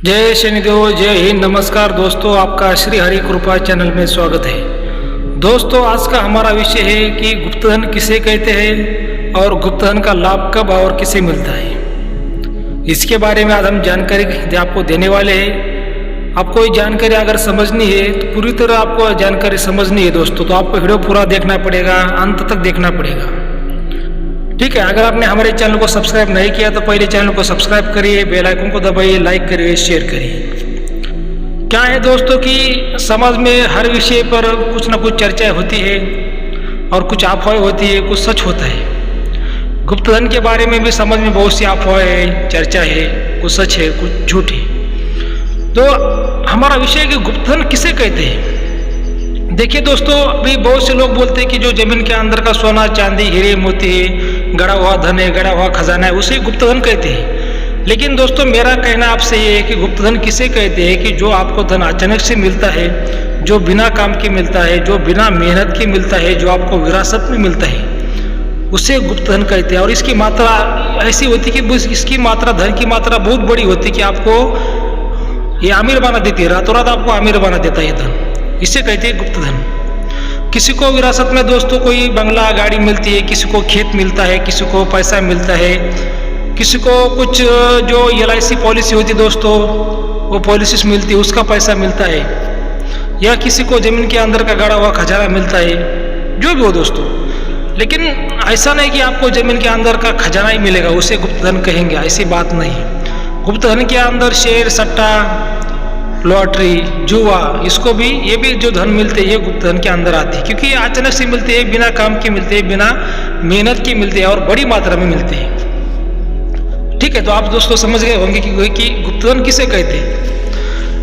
जय शनिदेव, जय हिंद, नमस्कार दोस्तों। आपका श्री हरि कृपा चैनल में स्वागत है। दोस्तों, आज का हमारा विषय है कि गुप्तधन किसे कहते हैं और गुप्तधन का लाभ कब और किसे मिलता है। इसके बारे में आज हम जानकारी आपको देने वाले हैं। आपको ये जानकारी अगर समझनी है तो पूरी तरह आपको जानकारी समझनी है दोस्तों, तो आपको वीडियो पूरा देखना पड़ेगा, अंत तक देखना पड़ेगा। ठीक है। अगर आपने हमारे चैनल को सब्सक्राइब नहीं किया तो पहले चैनल को सब्सक्राइब करिए, बेल आइकन को दबाइए, लाइक करिए, शेयर करिए। क्या है दोस्तों कि समाज में हर विषय पर कुछ ना कुछ चर्चाएं होती है और कुछ अफवाहें होती है, कुछ सच होता है। गुप्तधन के बारे में भी समाज में बहुत सी अफवाहें है, चर्चा है, कुछ सच है, कुछ झूठ है। तो हमारा विषय है कि गुप्तधन किसे कहते हैं। देखिए दोस्तों, अभी बहुत से लोग बोलते हैं कि जो जमीन के अंदर का सोना चांदी हीरे मोती गड़ा हुआ धन है, गड़ा हुआ खजाना है, उसे गुप्तधन कहते हैं। लेकिन दोस्तों, मेरा कहना आपसे ये है कि गुप्तधन किसे कहते हैं कि जो आपको धन अचानक से मिलता है, जो बिना काम के मिलता है, जो बिना मेहनत के मिलता है, जो आपको विरासत में मिलता है, उसे गुप्तधन कहते हैं। और इसकी मात्रा ऐसी होती है कि इसकी मात्रा, धन की मात्रा बहुत बड़ी होती है कि आपको ये अमीर बना देती है, रातों रात आपको अमीर बना देता है ये धन। इसे कहते हैं गुप्तधन। किसी को विरासत में दोस्तों कोई बंगला गाड़ी मिलती है, किसी को खेत मिलता है, किसी को पैसा मिलता है, किसी को कुछ जो LIC पॉलिसी होती है दोस्तों, वो पॉलिसीज मिलती है, उसका पैसा मिलता है, या किसी को जमीन के अंदर का गड़ा हुआ खजाना मिलता है, जो भी हो दोस्तों। लेकिन ऐसा नहीं कि आपको जमीन के अंदर का खजाना ही मिलेगा उसे गुप्तधन कहेंगे, ऐसी बात नहीं। गुप्तधन के अंदर शेयर, सट्टा, लॉटरी, जुआ, इसको भी, ये भी जो धन मिलते हैं ये गुप्तधन के अंदर आती है, क्योंकि ये अचानक से मिलते हैं, बिना काम के मिलते हैं, बिना मेहनत के मिलते हैं और बड़ी मात्रा में मिलते हैं। ठीक है। तो आप दोस्तों समझ गए होंगे कि गुप्तधन किसे कहते हैं।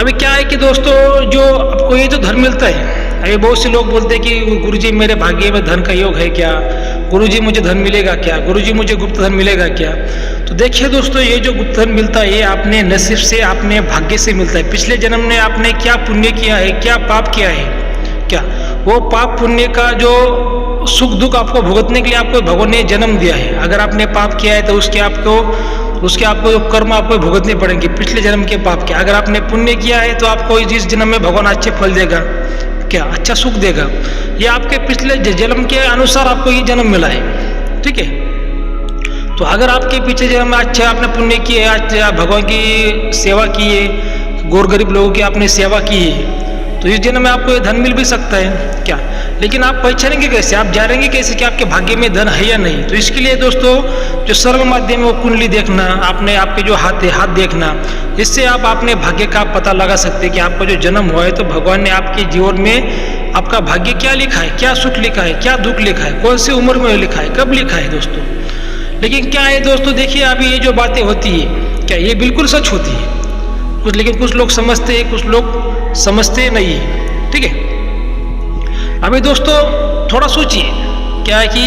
अभी क्या है कि दोस्तों, जो आपको ये जो धन मिलता है, अभी बहुत से लोग बोलते हैं कि गुरुजी मेरे भाग्य में धन का योग है क्या, गुरुजी मुझे धन मिलेगा क्या, गुरुजी मुझे गुप्तधन मिलेगा क्या। तो देखिए दोस्तों, ये जो गुप्तधन मिलता है ये आपने नसीब से, आपने भाग्य से मिलता है। पिछले जन्म में आपने क्या पुण्य किया है, क्या पाप किया है, क्या वो पाप पुण्य का जो सुख दुख आपको भुगतने के लिए आपको भगवान ने जन्म दिया है। अगर आपने पाप किया है तो उसके आपको कर्म आपको भुगतने पड़ेंगे, पिछले जन्म के पाप के। अगर आपने पुण्य किया है तो आपको इस जन्म में भगवान अच्छे फल देगा, क्या अच्छा सुख देगा। ये आपके पिछले जन्म के अनुसार आपको ये जन्म मिला है। ठीक है। तो अगर आपके पीछे जन्म में अच्छा आपने पुण्य किए, अच्छा भगवान की सेवा की है, गौर गरीब लोगों की आपने सेवा की है, तो इस जन्म में आपको ये धन मिल भी सकता है क्या। लेकिन आप पहचानेंगे कैसे, आप जानेंगे कैसे कि आपके भाग्य में धन है या नहीं। तो इसके लिए दोस्तों, जो सरल माध्यम है वो कुंडली देखना, आपने आपके जो हाथ है हाथ देखना, इससे आप अपने भाग्य का पता लगा सकते हैं कि आपका जो जन्म हुआ है तो भगवान ने आपके जीवन में आपका भाग्य क्या लिखा है, क्या सुख लिखा है, क्या दुख लिखा है, कौन सी उम्र में लिखा है, कब लिखा है दोस्तों। लेकिन क्या है दोस्तों, देखिए अभी ये जो बातें होती है क्या ये बिल्कुल सच होती है कुछ, लेकिन कुछ लोग समझते हैं, कुछ लोग समझते नहीं है। ठीक है। अभी दोस्तों थोड़ा सोचिए क्या है कि,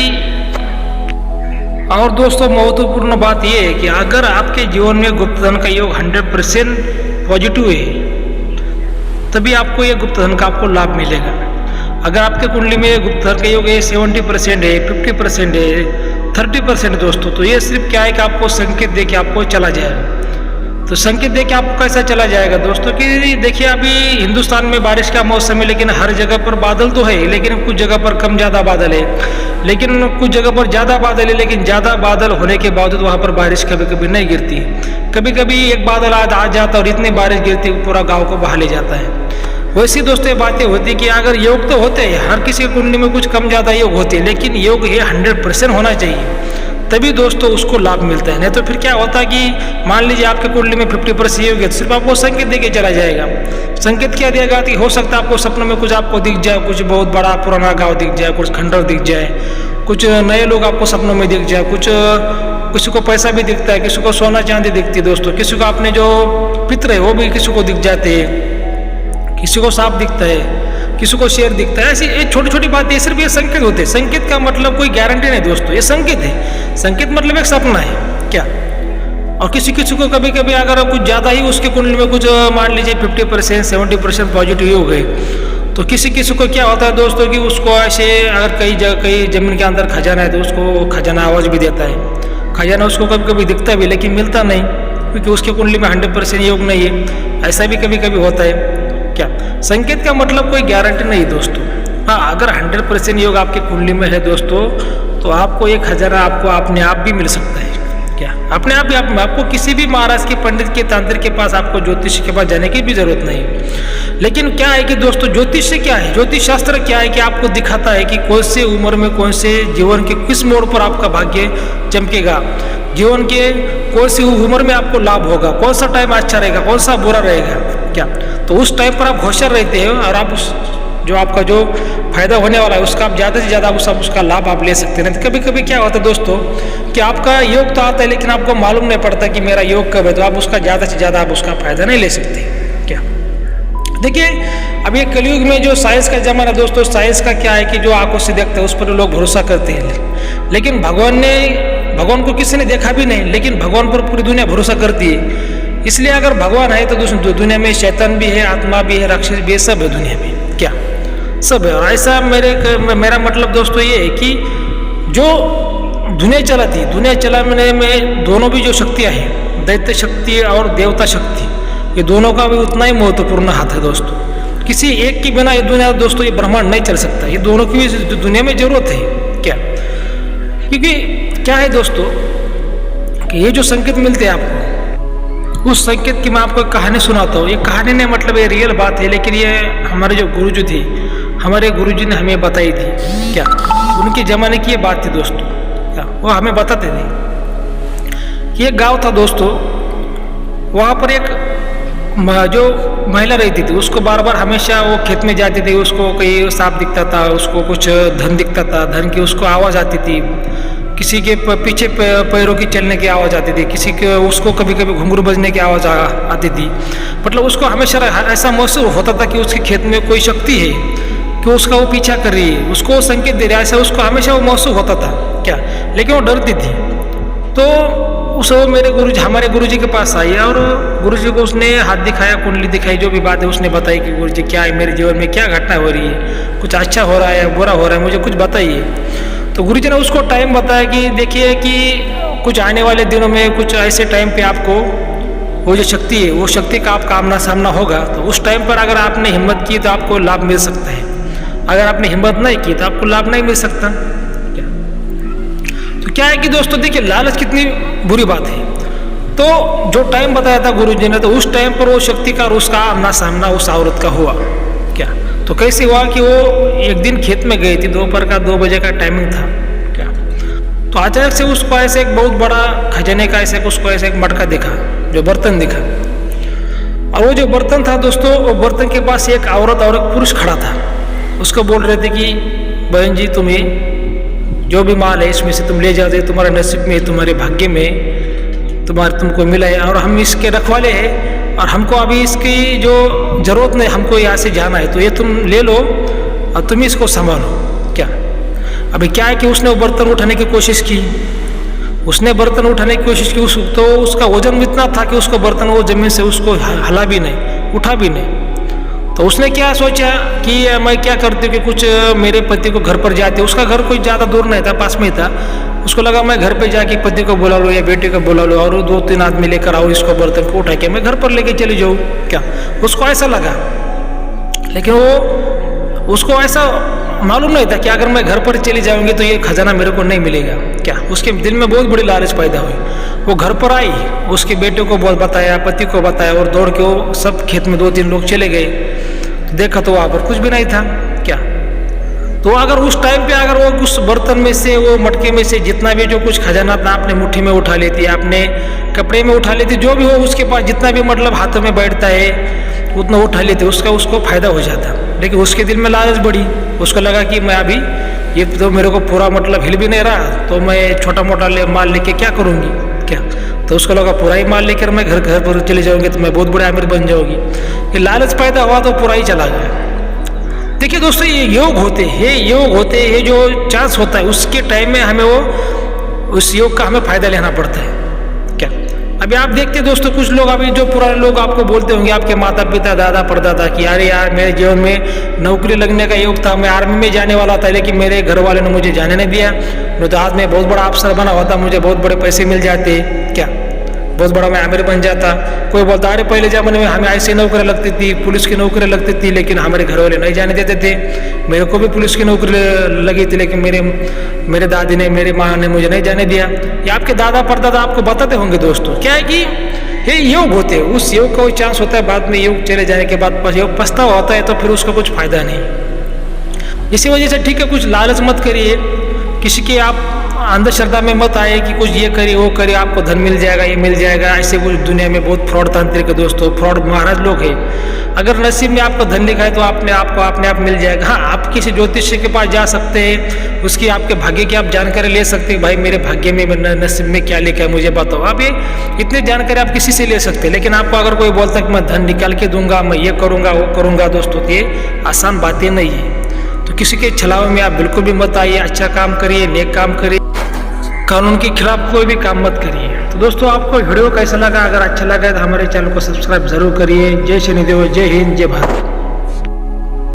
और दोस्तों महत्वपूर्ण बात यह है कि अगर आपके जीवन में गुप्तधन का योग 100% पॉजिटिव है तभी आपको ये गुप्तधन का आपको लाभ मिलेगा। अगर आपके कुंडली में गुप्तधन का योग 70% है, 50% है, 30% दोस्तों, तो ये सिर्फ क्या है कि आपको संकेत दे के आपको चला जाएगा। तो संकेत दे के आपको कैसा चला जाएगा दोस्तों कि देखिए अभी हिंदुस्तान में बारिश का मौसम है, लेकिन हर जगह पर बादल तो है, लेकिन कुछ जगह पर कम ज़्यादा बादल है, लेकिन कुछ जगह पर ज़्यादा बादल है, लेकिन ज़्यादा बादल होने के बावजूद वहाँ पर बारिश कभी कभी नहीं गिरती। कभी कभी एक बादल आ जाता और इतनी बारिश गिरती पूरा गाँव को बहा ले जाता है। वैसी दोस्तों ये बातें होती कि अगर योग तो होते हैं, हर किसी कुंडली में कुछ कम ज़्यादा योग होते हैं, लेकिन योग ये 100% होना चाहिए, तभी दोस्तों उसको लाभ मिलता है। नहीं तो फिर क्या होता है कि मान लीजिए आपके कुंडली में 50% योग है, सिर्फ आपको संकेत देके चला जाएगा। संकेत क्या देगा कि हो सकता है आपको सपनों में कुछ आपको दिख जाए, कुछ बहुत बड़ा पुराना गांव दिख जाए, कुछ खंडर दिख जाए, कुछ नए लोग आपको सपनों में दिख जाए, कुछ किसी को पैसा भी दिखता है, किसी को सोना चांदी दिखती है दोस्तों, किसी को अपने जो पितर है वो भी किसी को दिख जाते हैं, किसी को सांप दिखता है, किसी को शेर दिखता है। ऐसी ये छोटी छोटी बातें सिर्फ ये संकेत होते हैं। संकेत का मतलब कोई गारंटी नहीं दोस्तों, ये संकेत है। संकेत मतलब एक सपना है क्या। और किसी को कभी कभी अगर कुछ ज़्यादा ही उसके कुंडली में कुछ मान लीजिए 50% 70% पॉजिटिव हो गए, तो किसी को क्या होता है दोस्तों कि उसको ऐसे अगर कई जमीन के अंदर खजाना है तो उसको खजाना आवाज़ भी देता है। खजाना उसको कभी कभी दिखता भी लेकिन मिलता नहीं, क्योंकि उसके कुंडली में 100% योग नहीं है। ऐसा भी कभी कभी होता है। क्या संकेत का मतलब कोई गारंटी नहीं दोस्तों। हाँ, अगर 100% योग आपके कुंडली में है दोस्तों, तो आपको 1 खजाना आपको अपने आप भी मिल सकता है। क्या अपने आप ही आपको किसी भी महाराज के, पंडित के, तांत्रिक के पास, आपको ज्योतिष के पास जाने की भी जरूरत नहीं है। लेकिन क्या है कि दोस्तों, ज्योतिष से क्या है, ज्योतिष शास्त्र क्या है कि आपको दिखाता है कि कौन से उम्र में, कौन से जीवन के किस मोड़ पर आपका भाग्य चमकेगा, जीवन के कौन सी उम्र में आपको लाभ होगा, कौन सा टाइम अच्छा रहेगा, कौन सा बुरा रहेगा। क्या तो उस टाइम पर आप होशियार रहते हैं और आप उस जो आपका जो फायदा होने वाला है उसका आप ज़्यादा से ज़्यादा उसका लाभ आप ले सकते हैं। कभी कभी क्या होता है दोस्तों कि आपका योग तो आता है लेकिन आपको मालूम नहीं पड़ता कि मेरा योग कब है, तो आप उसका ज़्यादा से ज़्यादा आप उसका फायदा नहीं ले सकते। क्या देखिए, अब ये कलयुग में जो साइंस का जमाना दोस्तों, साइंस का क्या है कि जो आंखों से देखते हैं उस पर लोग भरोसा करते हैं, लेकिन भगवान को किसी ने देखा भी नहीं, लेकिन भगवान पर पूरी दुनिया भरोसा करती है। इसलिए अगर भगवान है तो दुनिया में शैतान भी है, आत्मा भी है, राक्षस भी है, सब है दुनिया में। क्या सब है। और ऐसा मेरा मतलब दोस्तों ये है कि जो दुनिया चलाने में दोनों भी जो शक्तियाँ हैं, दैत्य शक्ति और देवता शक्ति, ये दोनों का भी उतना ही महत्वपूर्ण हाथ है दोस्तों। किसी एक के बिना ये दुनिया दोस्तों, ये ब्रह्मांड नहीं चल सकता। ये दोनों की भी दुनिया में जरूरत है। क्या क्योंकि क्या है दोस्तों कि ये जो संकेत मिलते हैं आपको, उस संकेत की मैं आपको एक कहानी सुनाता हूँ। ये कहानी ने मतलब ये रियल बात है, लेकिन ये हमारे जो गुरुजी थे, हमारे गुरुजी ने हमें बताई थी। क्या उनके ज़माने की ये बात थी दोस्तों। क्या वो हमें बताते थे कि एक गांव था दोस्तों, वहाँ पर एक जो महिला रहती थी, उसको बार बार हमेशा वो खेत में जाती थी, उसको कहीं सांप दिखता था, उसको कुछ धन दिखता था, धन की उसको आवाज़ आती थी, किसी के पीछे पैरों की चलने की आवाज़ आती थी, किसी के उसको कभी कभी घुंघरू बजने की आवाज़ आती थी। मतलब उसको हमेशा ऐसा महसूस होता था कि उसके खेत में कोई शक्ति है, कि उसका वो पीछा कर रही है, उसको संकेत दे रहा है, ऐसा उसको हमेशा वो महसूस होता था। क्या लेकिन वो डरती थी। तो हमारे गुरुजी के पास आई और गुरुजी को उसने हाथ दिखाया, कुंडली दिखाई, जो भी बात है उसने बताई कि गुरुजी क्या है, मेरे जीवन में क्या घटना हो रही है, कुछ अच्छा हो रहा है, बुरा हो रहा है, मुझे कुछ बताइए। तो गुरुजी ने उसको टाइम बताया कि देखिए कि कुछ आने वाले दिनों में कुछ ऐसे टाइम पे आपको वो जो शक्ति है, वो शक्ति का आपका आमना सामना होगा। तो उस टाइम पर अगर आपने हिम्मत की तो आपको लाभ मिल सकता है, अगर आपने हिम्मत नहीं की तो आपको लाभ नहीं मिल सकता। तो क्या है कि दोस्तों देखिए, लालच कितनी बुरी बात है। तो जो टाइम बताया था गुरुजी ने, तो उस टाइम पर वो शक्ति का और उसका आमना सामना उस औरत का हुआ। क्या तो कैसे हुआ कि वो एक दिन खेत में गई थी, दोपहर का 2 बजे का टाइमिंग था। क्या तो अचानक से उसको ऐसे एक बहुत बड़ा खजाने का उसको ऐसे एक मटका दिखा, जो बर्तन दिखा। और वो जो बर्तन था दोस्तों, वो बर्तन के पास एक औरत और एक पुरुष खड़ा था। उसको बोल रहे थे कि बहन जी, तुम्हें जो भी माल है इसमें से तुम ले जाते, तुम्हारे नसीब में, तुम्हारे भाग्य में तुमको मिला है, और हम इसके रखवाले हैं, और हमको अभी इसकी जो जरूरत नहीं, हमको यहाँ से जाना है, तो ये तुम ले लो और तुम इसको संभालो। क्या अभी क्या है कि उसने वो बर्तन उठाने की कोशिश की, तो उसका वजन इतना था कि उसको बर्तन वो जमीन से उसको हला भी नहीं, उठा भी नहीं। तो उसने क्या सोचा कि मैं क्या करती हूँ कि कुछ मेरे पति को घर पर जाते, उसका घर कोई ज़्यादा दूर नहीं था, पास में ही था। उसको लगा मैं घर पे जाके पति को बुला लूँ या बेटे को बुला लूँ, और 2-3 आदमी लेकर आओ, इसको बर्तन को उठा के मैं घर पर लेके चली जाऊँ। क्या उसको ऐसा लगा, लेकिन उसको ऐसा मालूम नहीं था कि अगर मैं घर पर चली जाऊंगी तो ये खजाना मेरे को नहीं मिलेगा। क्या उसके दिल में बहुत बड़ी लालच पैदा हुई। वो घर पर आई, उसके बेटे को बताया, पति को बताया, और दौड़ के वो सब खेत में 2-3 लोग चले गए। तो देखा तो वहाँ पर कुछ भी नहीं था। क्या तो अगर उस टाइम पे अगर वो उस बर्तन में से, वो मटके में से जितना भी जो कुछ खजाना था, आपने मुट्ठी में उठा लेती, आपने कपड़े में उठा लेती, जो भी हो उसके पास जितना भी मतलब हाथों में बैठता है उतना उठा लेते, उसको फायदा हो जाता। लेकिन उसके दिल में लालच बढ़ी। उसको लगा कि मैं अभी ये तो मेरे को पूरा मतलब हिल भी नहीं रहा, तो मैं छोटा मोटा माल लेके क्या करूँगी। क्या तो उसको लगा पूरा ही माल लेकर मैं घर पर चले जाऊँगी तो मैं बहुत बड़े अमीर बन जाऊँगी। ये लालच पैदा हुआ तो पूरा ही चला गया। देखिए दोस्तों, ये योग होते हैं, ये जो चांस होता है उसके टाइम में हमें उस योग का हमें फायदा लेना पड़ता है। क्या अभी आप देखते हैं दोस्तों, कुछ लोग अभी जो पुराने लोग आपको बोलते होंगे, आपके माता पिता, दादा परदादा, कि अरे यार मेरे जीवन में नौकरी लगने का योग था, मैं आर्मी में जाने वाला था, लेकिन मेरे घर वालों ने मुझे जाने नहीं दिया, नहीं तो आज मैं बहुत बड़ा अफसर बना होता, मुझे बहुत बड़े पैसे मिल जाते। क्या बहुत बड़ा मैं आमिर बन जाता। कोई बोलता अरे पहले ज़माने में हमें ऐसी नौकरी लगती थी, पुलिस की नौकरी लगती थी, लेकिन हमारे घर वाले नहीं जाने देते थे। मेरे को भी पुलिस की नौकरी लगी थी, लेकिन मेरे दादी ने, मेरे माँ ने मुझे नहीं जाने दिया। ये आपके दादा परदादा आपको बताते होंगे दोस्तों। क्या है कि ये योग होते हैं, उस योग का चांस होता है, बाद में योग चले जाने के बाद योग पछतावा होता है, तो फिर उसका कुछ फायदा नहीं। इसी वजह से ठीक है, कुछ लालच मत करिए, किसी के आप अंधश्रद्धा में मत आए कि कुछ ये करिए वो करिए आपको धन मिल जाएगा, ये मिल जाएगा। ऐसे कुछ दुनिया में बहुत फ्रॉड तांत्रिक है दोस्तों, फ्रॉड महाराज लोग हैं। अगर नसीब में आपका धन लिखा है तो आपको अपने आप मिल जाएगा। हाँ, आप किसी ज्योतिषी के पास जा सकते हैं, उसकी आपके भाग्य की आप जानकारी ले सकते हैं। भाई मेरे भाग्य में, मेरे नसीब में क्या लिखा है मुझे बताओ। आप ये इतनी जानकारी आप किसी से ले सकते हैं। लेकिन आपको अगर कोई बोलता है कि मैं धन निकाल के दूंगा, मैं ये करूँगा वो करूँगा, दोस्तों तो ये आसान बातें नहीं है। तो किसी के छलावे में आप बिल्कुल भी मत आइए। अच्छा काम करिए, नेक काम करिए, कानून के खिलाफ कोई भी काम मत करिए। तो दोस्तों आपको वीडियो कैसा लगा? अगर अच्छा लगा तो हमारे चैनल को सब्सक्राइब जरूर करिए। जय शनिदेव, जय हिंद, जय भारत।